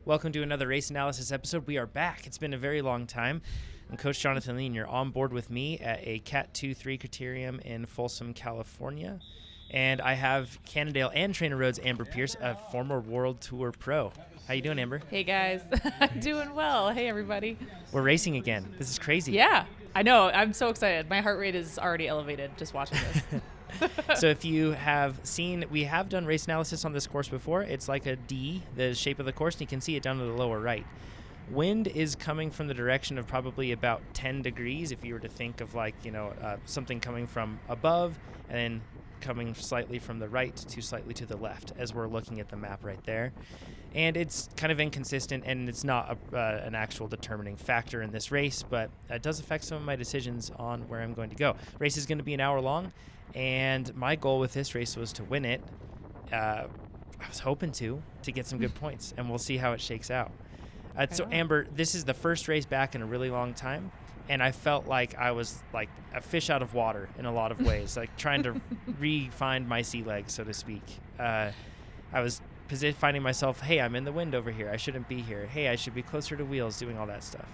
Welcome to another race analysis episode. We are back. It's been a very long time. I'm Coach Jonathan Lee, and you're on board with me at a Cat 2-3 Criterium in Folsom, California. And I have Cannondale and TrainerRoad's Amber Pierce, a former World Tour pro. How you doing, Amber? Hey, guys. I'm doing well. Hey, everybody. We're racing again. This is crazy. Yeah, I know. I'm so excited. My heart rate is already elevated just watching this. So if you have seen, we have done race analysis on this course before. It's like a D, the shape of the course, and you can see it down to the lower right. Wind is coming from the direction of probably about 10 degrees if you were to think of something coming from above and then coming slightly from the right to slightly to the left as we're looking at the map right there. And it's kind of inconsistent, and it's not an actual determining factor in this race, but it does affect some of my decisions on where I'm going to go. Race is going to be an hour long, and my goal with this race was to win it. I was hoping to get some good points, and we'll see how it shakes out. So, Amber, this is the first race back in a really long time, and I felt like I was like a fish out of water in a lot of ways, like trying to re-find my sea legs, so to speak. I was finding myself, hey, I'm in the wind over here. I shouldn't be here. Hey, I should be closer to wheels, doing all that stuff.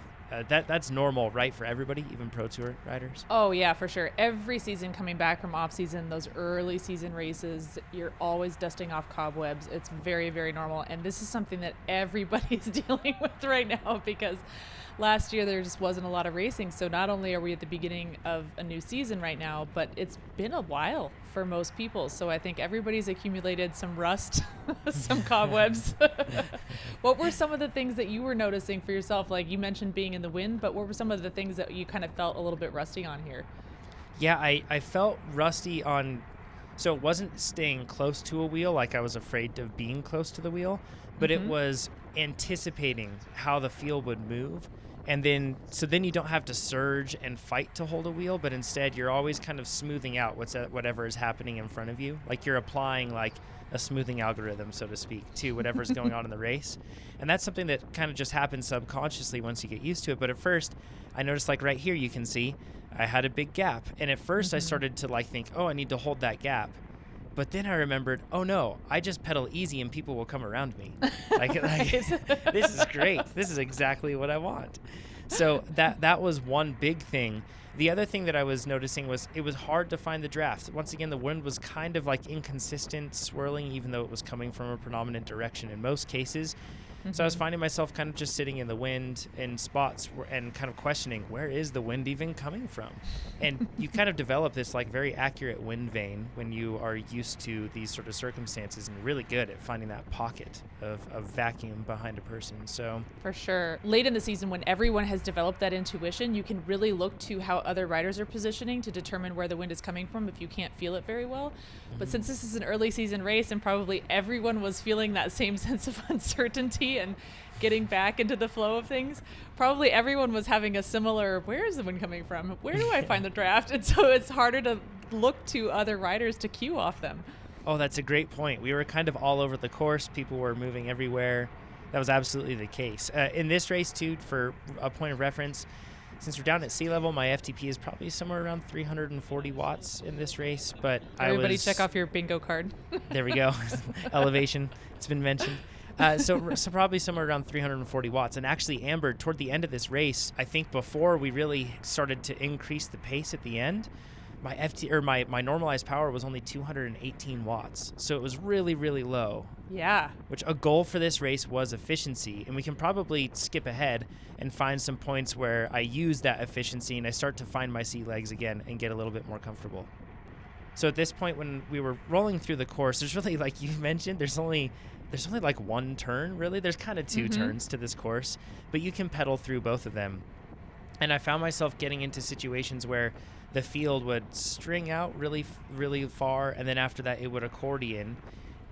That's normal, right, for everybody, even Pro Tour riders? Oh, yeah, for sure. Every season coming back from off-season, those early season races, you're always dusting off cobwebs. It's very, very normal. And this is something that everybody's dealing with right now because last year there just wasn't a lot of racing. So not only are we at the beginning of a new season right now, but it's been a while for most people. So I think everybody's accumulated some rust, some cobwebs. What were some of the things that you were noticing for yourself? Like you mentioned being in the wind, but what were some of the things that you kind of felt a little bit rusty on here? Yeah, I felt rusty on, so it wasn't staying close to a wheel, like I was afraid of being close to the wheel, but it was anticipating how the field would move. And then you don't have to surge and fight to hold a wheel, but instead you're always kind of smoothing out whatever is happening in front of you. Like you're applying like a smoothing algorithm, so to speak, to whatever's going on in the race. And that's something that kind of just happens subconsciously once you get used to it. But at first, I noticed like right here, you can see I had a big gap. And at first I started to like think, oh, I need to hold that gap. But then I remembered, oh no, I just pedal easy and people will come around me. This is great. This is exactly what I want. So that was one big thing. The other thing that I was noticing was it was hard to find the draft. Once again, the wind was kind of like inconsistent, swirling, even though it was coming from a predominant direction in most cases. So I was finding myself kind of just sitting in the wind in spots and kind of questioning, where is the wind even coming from? And you kind of develop this like very accurate wind vane when you are used to these sort of circumstances and really good at finding that pocket of vacuum behind a person. So for sure. Late in the season, when everyone has developed that intuition, you can really look to how other riders are positioning to determine where the wind is coming from if you can't feel it very well. But since this is an early season race and probably everyone was feeling that same sense of uncertainty and getting back into the flow of things, probably everyone was having a similar, where is the wind coming from? Where do I find the draft? And so it's harder to look to other riders to cue off them. Oh, that's a great point. We were kind of all over the course. People were moving everywhere. That was absolutely the case. In this race, too, for a point of reference, since we're down at sea level, my FTP is probably somewhere around 340 watts in this race. But everybody check off your bingo card. There we go. Elevation. It's been mentioned. So probably somewhere around 340 watts. And actually, Amber, toward the end of this race, I think before we really started to increase the pace at the end, my normalized power was only 218 watts. So it was really, really low. Yeah. Which a goal for this race was efficiency. And we can probably skip ahead and find some points where I use that efficiency and I start to find my sea legs again and get a little bit more comfortable. So at this point, when we were rolling through the course, there's really, like you mentioned, there's only like one turn, really. There's kind of two turns to this course, but you can pedal through both of them. And I found myself getting into situations where the field would string out really, really far, and then after that, it would accordion.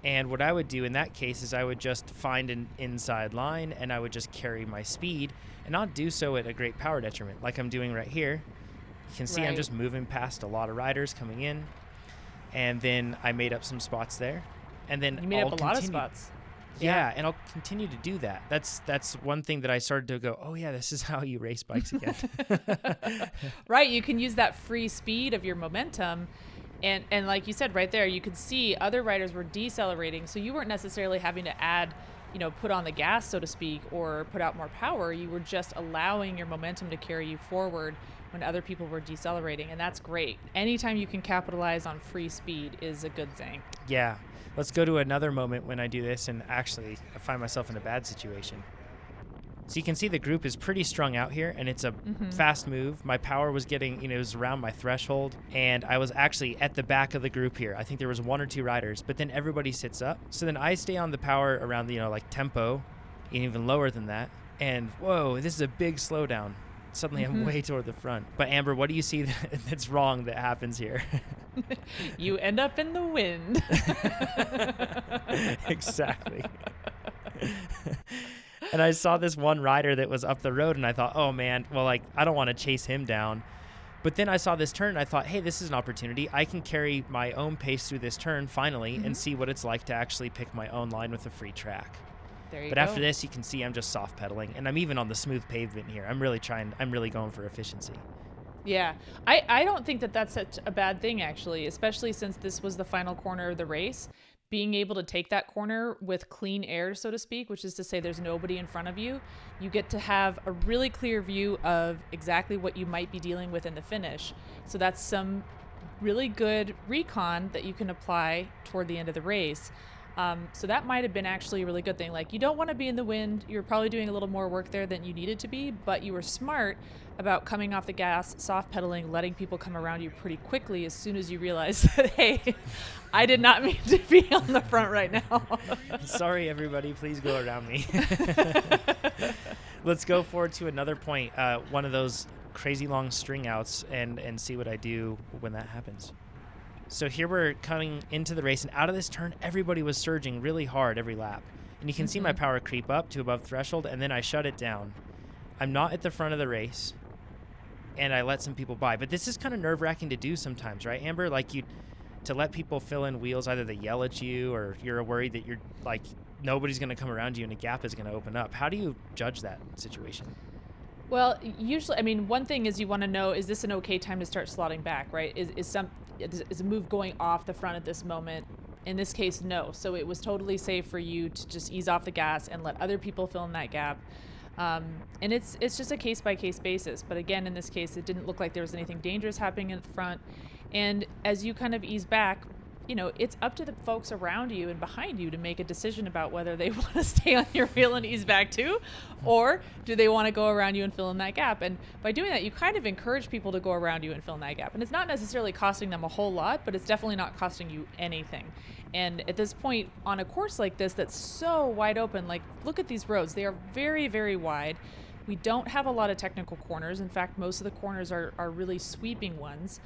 And what I would do in that case is I would just find an inside line, and I would just carry my speed, and not do so at a great power detriment, like I'm doing right here. You can see I'm just moving past a lot of riders coming in, and then I made up some spots there. And then you made up a lot of spots. Yeah, and I'll continue to do that. That's one thing that I started to go, oh yeah, this is how you race bikes again. Right, you can use that free speed of your momentum. And like you said right there, you could see other riders were decelerating, so you weren't necessarily having to add put on the gas, so to speak, or put out more power. You were just allowing your momentum to carry you forward when other people were decelerating, and that's great. Anytime you can capitalize on free speed is a good thing. Yeah. Let's go to another moment when I do this, and actually I find myself in a bad situation. So you can see the group is pretty strung out here, and it's a fast move. My power was getting, it was around my threshold, and I was actually at the back of the group here. I think there was 1 or 2 riders, but then everybody sits up. So then I stay on the power around the, like tempo, and even lower than that. And whoa, this is a big slowdown. Suddenly I'm way toward the front. But Amber, what do you see that's wrong that happens here? You end up in the wind. Exactly. And I saw this one rider that was up the road, and I thought, oh man, well, like, I don't want to chase him down. But then I saw this turn, and I thought, hey, this is an opportunity. I can carry my own pace through this turn finally and see what it's like to actually pick my own line with a free track. There you But go. after this, you can see I'm just soft pedaling, and I'm even on the smooth pavement here. I'm really going for efficiency. Yeah, I don't think that that's such a bad thing, actually, especially since this was the final corner of the race. Being able to take that corner with clean air, so to speak, which is to say there's nobody in front of you, you get to have a really clear view of exactly what you might be dealing with in the finish. So that's some really good recon that you can apply toward the end of the race. So that might have been actually a really good thing. Like, you don't want to be in the wind. You're probably doing a little more work there than you needed to be, but you were smart about coming off the gas, soft pedaling, letting people come around you pretty quickly as soon as you realize that, hey, I did not mean to be on the front right now. Sorry, everybody. Please go around me. Let's go forward to another point, one of those crazy long string outs, and see what I do when that happens. So here we're coming into the race, and out of this turn, everybody was surging really hard every lap. And you can see my power creep up to above threshold, and then I shut it down. I'm not at the front of the race, and I let some people by. But this is kind of nerve-wracking to do sometimes, right, Amber? Like, to let people fill in wheels, either they yell at you or you're worried that you're, like, nobody's going to come around you and a gap is going to open up. How do you judge that situation? Well, usually, I mean, one thing is you want to know, is this an okay time to start slotting back, right? Is a move going off the front at this moment? In this case, no. So it was totally safe for you to just ease off the gas and let other people fill in that gap. And it's just a case-by-case basis. But again, in this case, it didn't look like there was anything dangerous happening in the front. And as you kind of ease back, it's up to the folks around you and behind you to make a decision about whether they want to stay on your wheel and ease back too, or do they want to go around you and fill in that gap. And by doing that, you kind of encourage people to go around you and fill in that gap. And it's not necessarily costing them a whole lot, but it's definitely not costing you anything. And at this point on a course like this that's so wide open, like, look at these roads. They are very, very wide. We don't have a lot of technical corners. In fact, most of the corners are really sweeping ones.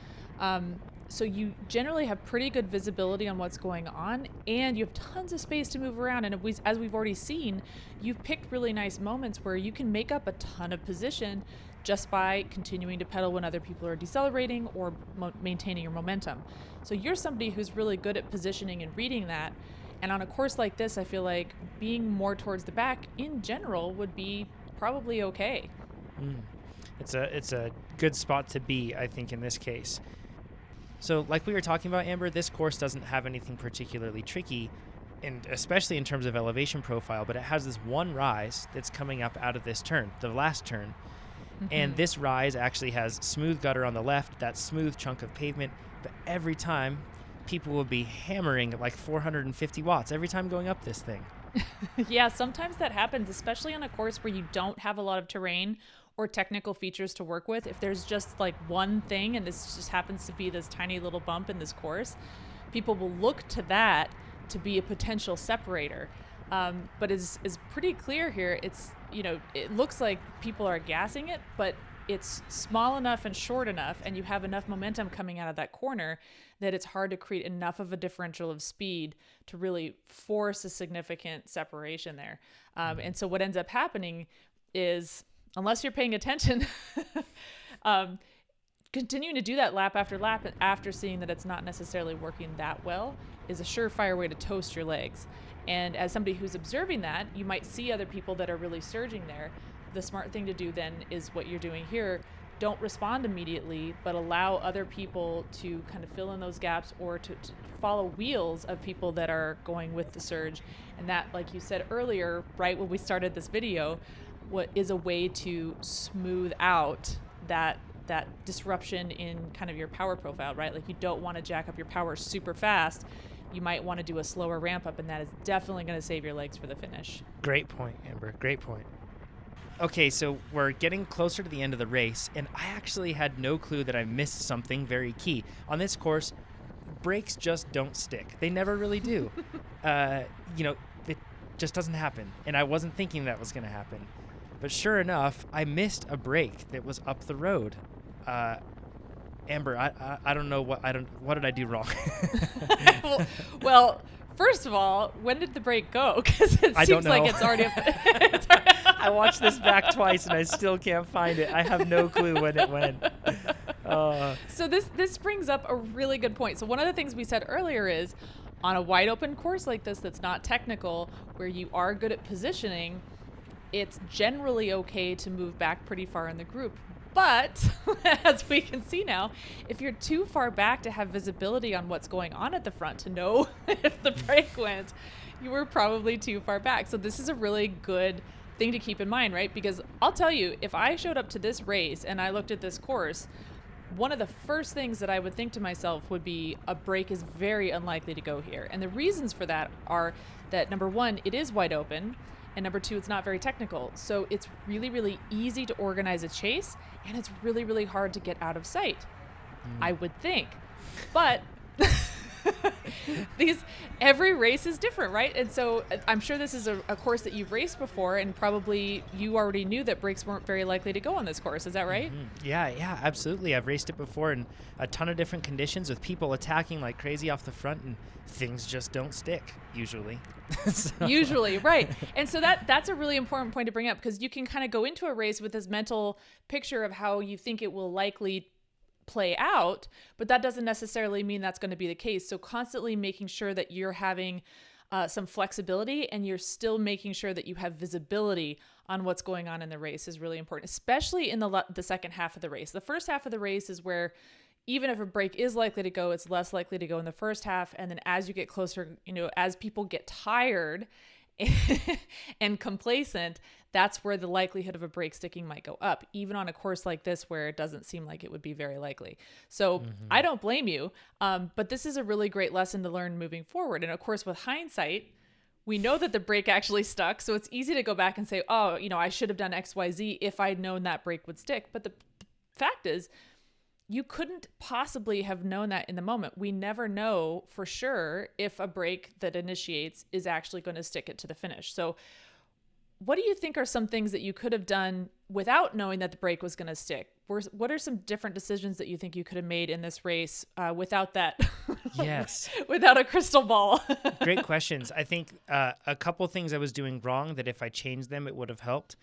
So you generally have pretty good visibility on what's going on, and you have tons of space to move around. And as we've already seen, you've picked really nice moments where you can make up a ton of position just by continuing to pedal when other people are decelerating or maintaining your momentum. So you're somebody who's really good at positioning and reading that. And on a course like this, I feel like being more towards the back in general would be probably okay. It's a good spot to be, I think, in this case. So like we were talking about, Amber, this course doesn't have anything particularly tricky, and especially in terms of elevation profile, but it has this one rise that's coming up out of this turn, the last turn. And this rise actually has smooth gutter on the left, that smooth chunk of pavement, but every time people will be hammering at like 450 watts every time going up this thing. Yeah, sometimes that happens, especially on a course where you don't have a lot of terrain or technical features to work with. If there's just like one thing, and this just happens to be this tiny little bump in this course, people will look to that to be a potential separator. But it's pretty clear here. It's, it looks like people are gassing it, but it's small enough and short enough, and you have enough momentum coming out of that corner that it's hard to create enough of a differential of speed to really force a significant separation there. And so what ends up happening is, unless you're paying attention, continuing to do that lap after lap after seeing that it's not necessarily working that well is a surefire way to toast your legs. And as somebody who's observing that, you might see other people that are really surging there. The smart thing to do then is what you're doing here, don't respond immediately, but allow other people to kind of fill in those gaps, or to follow wheels of people that are going with the surge. And that, like you said earlier, right when we started this video, what is a way to smooth out that disruption in kind of your power profile, right? Like, you don't want to jack up your power super fast. You might want to do a slower ramp up, and that is definitely going to save your legs for the finish. Great point, Amber. Great point. Okay, so we're getting closer to the end of the race, and I actually had no clue that I missed something very key. On this course, brakes just don't stick. They never really do. It just doesn't happen, and I wasn't thinking that was going to happen. But sure enough, I missed a brake that was up the road. Amber, I don't know what did I do wrong? well, first of all, when did the brake go? Because it seems like it's already I watched this back twice and I still can't find it. I have no clue when it went. So this brings up a really good point. So one of the things we said earlier is, on a wide open course like this that's not technical, where you are good at positioning, it's generally okay to move back pretty far in the group. But as we can see now, if you're too far back to have visibility on what's going on at the front to know if the brake went, you were probably too far back. So this is a really good thing to keep in mind, right? Because I'll tell you, if I showed up to this race and I looked at this course, one of the first things that I would think to myself would be, a brake is very unlikely to go here. And the reasons for that are that, number one, it is wide open. And number two, it's not very technical. So it's really, really easy to organize a chase, and it's really, really hard to get out of sight, I would think. But every race is different, right? And so I'm sure this is a course that you've raced before, and probably you already knew that brakes weren't very likely to go on this course. Is that right? Mm-hmm. Yeah, absolutely. I've raced it before in a ton of different conditions with people attacking like crazy off the front, and things just don't stick usually. Usually, right. And so that's a really important point to bring up, because you can kind of go into a race with this mental picture of how you think it will likely play out, but that doesn't necessarily mean that's going to be the case. So constantly making sure that you're having some flexibility, and you're still making sure that you have visibility on what's going on in the race is really important, especially in the second half of the race. The first half of the race is where, even if a brake is likely to go, it's less likely to go in the first half. And then as you get closer, as people get tired and complacent, that's where the likelihood of a brake sticking might go up, even on a course like this where it doesn't seem like it would be very likely. So I don't blame you, but this is a really great lesson to learn moving forward. And of course, with hindsight, we know that the brake actually stuck. So it's easy to go back and say, oh, I should have done X, Y, Z if I'd known that brake would stick. But the fact is, you couldn't possibly have known that in the moment. We never know for sure if a brake that initiates is actually going to stick it to the finish. So what do you think are some things that you could have done without knowing that the brake was going to stick? What are some different decisions that you think you could have made in this race without that? Yes. Without a crystal ball? Great questions. I think a couple things I was doing wrong that if I changed them, it would have helped.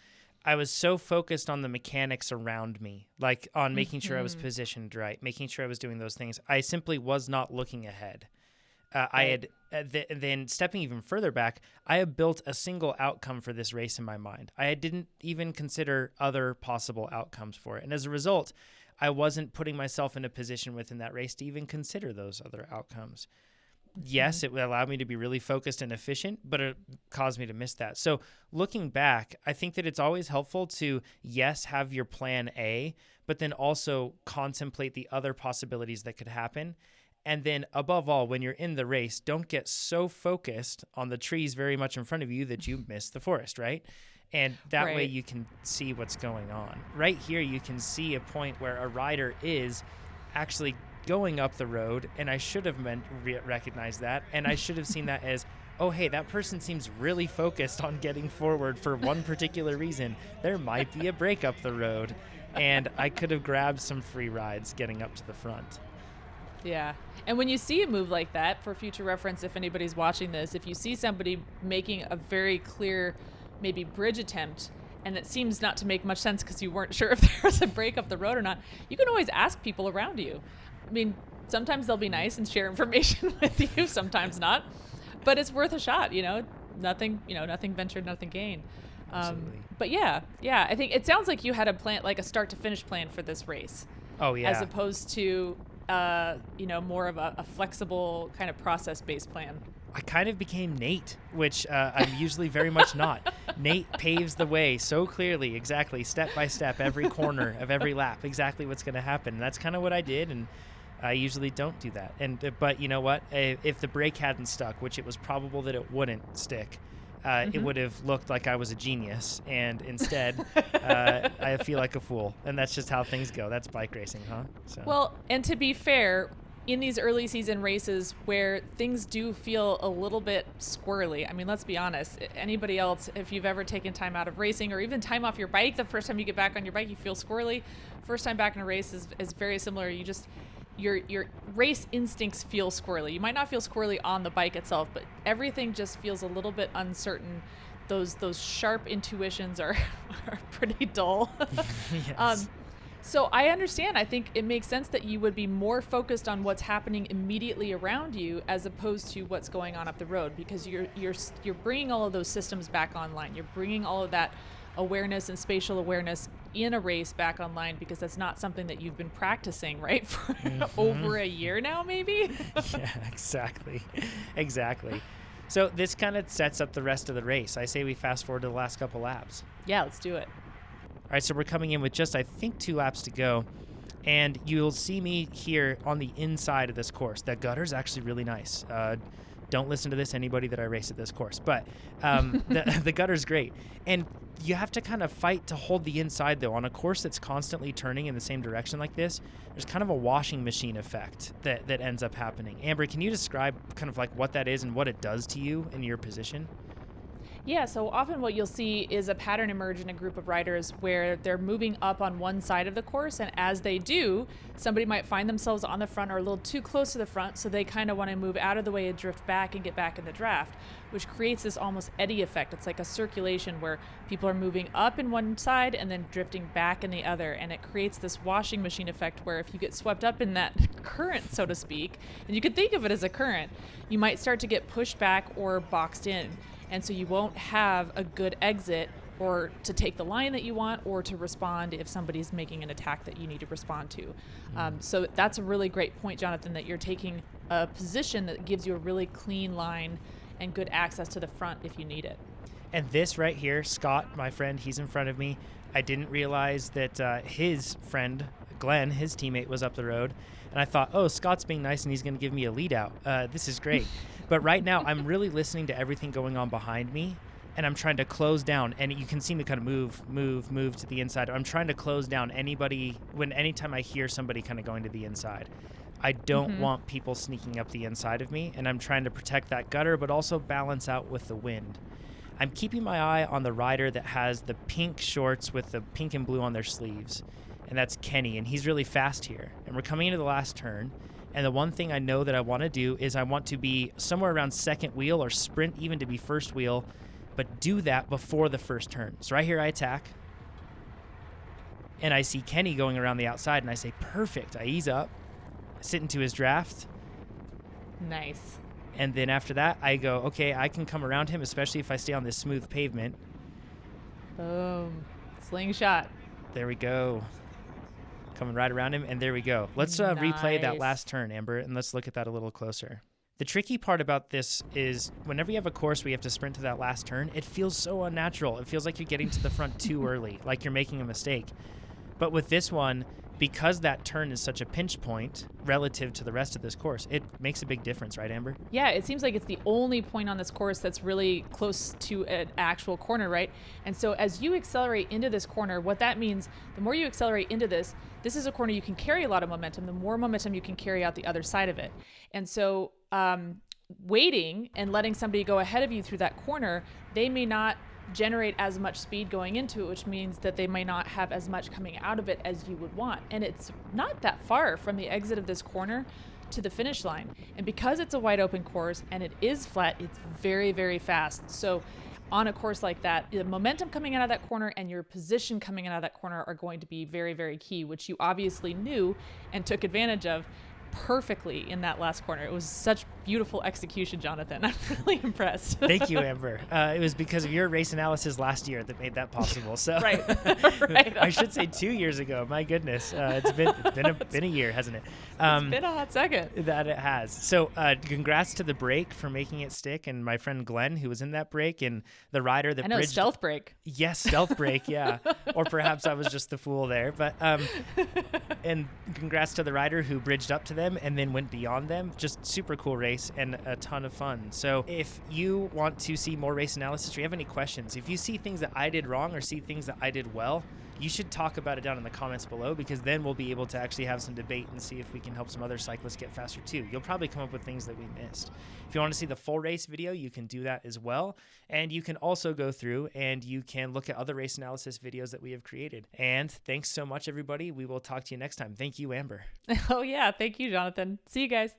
I was so focused on the mechanics around me, like on making sure I was positioned right, making sure I was doing those things. I simply was not looking ahead. I had then stepping even further back, I had built a single outcome for this race in my mind. I didn't even consider other possible outcomes for it. And as a result, I wasn't putting myself in a position within that race to even consider those other outcomes. Yes, it allowed me to be really focused and efficient, but it caused me to miss that. So looking back, I think that it's always helpful to, yes, have your plan A, but then also contemplate the other possibilities that could happen. And then above all, when you're in the race, don't get so focused on the trees very much in front of you that you miss the forest, right? And that way you can see what's going on. Right here, you can see a point where a rider is actually going up the road, and I should have recognized that, and I should have seen that as, oh, hey, that person seems really focused on getting forward for one particular reason. There might be a break up the road, and I could have grabbed some free rides getting up to the front. Yeah. And when you see a move like that, for future reference, if anybody's watching this, if you see somebody making a very clear, maybe bridge attempt, and it seems not to make much sense because you weren't sure if there was a break up the road or not, you can always ask people around you. I mean, sometimes they'll be nice and share information with you, sometimes not, but it's worth a shot, nothing ventured, nothing gained. Absolutely. But yeah, I think it sounds like you had a plan, like a start to finish plan for this race. Oh yeah. As opposed to, more of a flexible kind of process-based plan. I kind of became Nate, which I'm usually very much not. Nate paves the way so clearly, exactly, step by step, every corner of every lap, exactly what's going to happen. And that's kind of what I did, and I usually don't do that. But you know what? If the brake hadn't stuck, which it was probable that it wouldn't stick, it would have looked like I was a genius. And instead, I feel like a fool. And that's just how things go. That's bike racing, huh? So. Well, and to be fair, in these early season races where things do feel a little bit squirrely, I mean, let's be honest, anybody else, if you've ever taken time out of racing or even time off your bike, the first time you get back on your bike, you feel squirrely. First time back in a race is very similar. You just, your race instincts feel squirrely. You might not feel squirrely on the bike itself, but everything just feels a little bit uncertain. Those sharp intuitions are pretty dull. Yes. So I understand. I think it makes sense that you would be more focused on what's happening immediately around you as opposed to what's going on up the road, because you're bringing all of those systems back online. You're bringing all of that awareness and spatial awareness in a race back online, because that's not something that you've been practicing, right, for over a year now, maybe. Yeah, exactly. So this kind of sets up the rest of the race. I say we fast forward to the last couple laps. Yeah, let's do it. All right, so we're coming in with just, I think, 2 laps to go, and you'll see me here on the inside of this course. That gutter's actually really nice. Don't listen to this, anybody that I race at this course, but the gutter's great. And you have to kind of fight to hold the inside, though. On a course that's constantly turning in the same direction like this, there's kind of a washing machine effect that ends up happening. Amber, can you describe kind of like what that is and what it does to you in your position? Yeah, so often what you'll see is a pattern emerge in a group of riders where they're moving up on one side of the course, and as they do, somebody might find themselves on the front or a little too close to the front, so they kind of want to move out of the way and drift back and get back in the draft, which creates this almost eddy effect. It's like a circulation where people are moving up in one side and then drifting back in the other, and it creates this washing machine effect where if you get swept up in that current, so to speak, and you could think of it as a current, you might start to get pushed back or boxed in. And so you won't have a good exit or to take the line that you want or to respond if somebody's making an attack that you need to respond to. So that's a really great point, Jonathan, that you're taking a position that gives you a really clean line and good access to the front if you need it. And this right here, Scott, my friend, he's in front of me. I didn't realize that his friend, Glenn, his teammate, was up the road. And I thought, oh, Scott's being nice and he's going to give me a lead out. This is great. But right now, I'm really listening to everything going on behind me, and I'm trying to close down. And you can see me kind of move to the inside. I'm trying to close down anytime I hear somebody kind of going to the inside. I don't want people sneaking up the inside of me, and I'm trying to protect that gutter, but also balance out with the wind. I'm keeping my eye on the rider that has the pink shorts with the pink and blue on their sleeves, and that's Kenny, and he's really fast here. And we're coming into the last turn. And the one thing I know that I want to do is I want to be somewhere around second wheel or sprint even to be first wheel, but do that before the first turn. So right here I attack, and I see Kenny going around the outside, and I say, perfect. I ease up, sit into his draft. Nice. And then after that, I go, okay, I can come around him, especially if I stay on this smooth pavement. Boom. Slingshot. There we go. Coming right around him, and there we go. Let's replay that last turn, Amber, and let's look at that a little closer. The tricky part about this is whenever you have a course where you have to sprint to that last turn, it feels so unnatural. It feels like you're getting to the front too early, like you're making a mistake. But with this one, because that turn is such a pinch point relative to the rest of this course, it makes a big difference, right, Amber? Yeah, it seems like it's the only point on this course that's really close to an actual corner, right? And so as you accelerate into this corner, what that means, the more you accelerate into this is a corner you can carry a lot of momentum, the more momentum you can carry out the other side of it. And so waiting and letting somebody go ahead of you through that corner, they may not generate as much speed going into it, which means that they may not have as much coming out of it as you would want. And it's not that far from the exit of this corner to the finish line. And because it's a wide open course and it is flat, it's very, very fast. So on a course like that, the momentum coming out of that corner and your position coming out of that corner are going to be very, very key, which you obviously knew and took advantage of perfectly in that last corner. It was such beautiful execution, Jonathan. I'm really impressed. Thank you, Amber. It was because of your race analysis last year that made that possible. So right. Right. I should say 2 years ago. My goodness, it's been a year, hasn't it? It's been a hot second. That it has. So congrats to the break for making it stick, and my friend Glenn, who was in that break, and the rider that bridged. Stealth break. Yes, stealth break, yeah. Or perhaps I was just the fool there. But and congrats to the rider who bridged up to them and then went beyond them. Just super cool race and a ton of fun. So if you want to see more race analysis or you have any questions, if you see things that I did wrong or see things that I did well, you should talk about it down in the comments below, because then we'll be able to actually have some debate and see if we can help some other cyclists get faster too. You'll probably come up with things that we missed. If you want to see the full race video, you can do that as well. And you can also go through and you can look at other race analysis videos that we have created. And thanks so much, everybody. We will talk to you next time. Thank you, Amber. Oh, yeah. Thank you, Jonathan. See you guys.